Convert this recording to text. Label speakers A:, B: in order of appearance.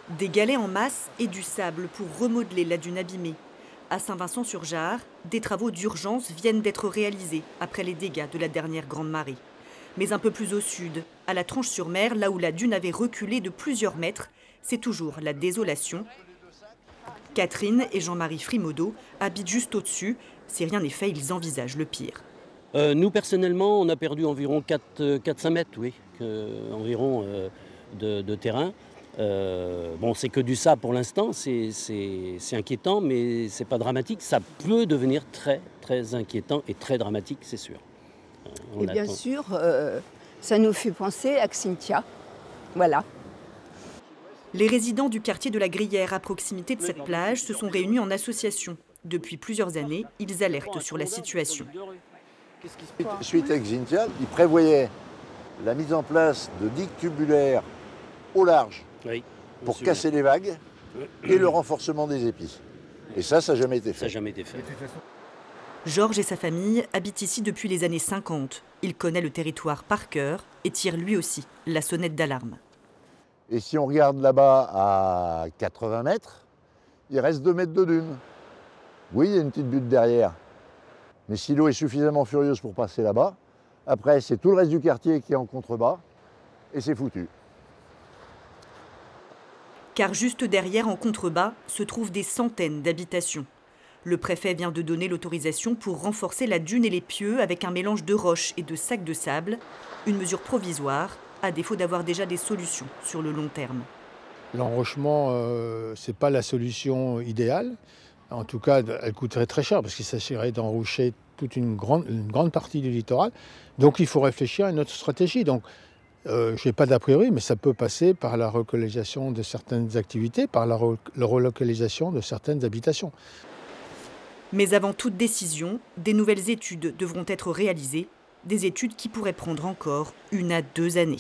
A: Des galets en masse et du sable pour remodeler la dune abîmée. À Saint-Vincent-sur-Jard, des travaux d'urgence viennent d'être réalisés après les dégâts de la dernière grande marée. Mais un peu plus au sud, à la Tranche-sur-Mer, là où la dune avait reculé de plusieurs mètres, c'est toujours la désolation. Catherine et Jean-Marie Frimaudot habitent juste au-dessus. Si rien n'est fait, ils envisagent le pire.
B: Nous, personnellement, on a perdu environ 4-5 mètres, oui, environ de terrain. Bon, c'est que du sable pour l'instant, c'est inquiétant, mais c'est pas dramatique. Ça peut devenir très, très inquiétant et très dramatique, c'est sûr.
C: Et bien sûr, ça nous fait penser à Xynthia. Voilà.
A: Les résidents du quartier de la Gruyère, à proximité de cette plage, se sont réunis en association. Depuis plusieurs années, ils alertent sur la situation.
D: Suite à Xynthia, ils prévoyaient la mise en place de digues tubulaires au large pour casser les vagues et le renforcement des épis. Et ça n'a jamais été fait.
B: Ça n'a jamais été fait.
A: Georges et sa famille habitent ici depuis les années 50. Il connaît le territoire par cœur et tire lui aussi la sonnette d'alarme.
D: Et si on regarde là-bas à 80 mètres, il reste 2 mètres de dune. Oui, il y a une petite butte derrière. Mais si l'eau est suffisamment furieuse pour passer là-bas, après c'est tout le reste du quartier qui est en contrebas et c'est foutu.
A: Car juste derrière, en contrebas, se trouvent des centaines d'habitations. Le préfet vient de donner l'autorisation pour renforcer la dune et les pieux avec un mélange de roches et de sacs de sable. Une mesure provisoire, à défaut d'avoir déjà des solutions sur le long terme.
E: L'enrochement, ce n'est pas la idéale. En tout cas, elle coûterait très cher parce qu'il s'agirait d'enrocher toute une grande partie du littoral. Donc il faut réfléchir à une autre stratégie. Donc je n'ai pas d'a priori, mais ça peut passer par la relocalisation de certaines activités, par la relocalisation de certaines habitations.
A: Mais avant toute décision, des nouvelles études devront être réalisées, des études qui pourraient prendre encore 1 à 2 années.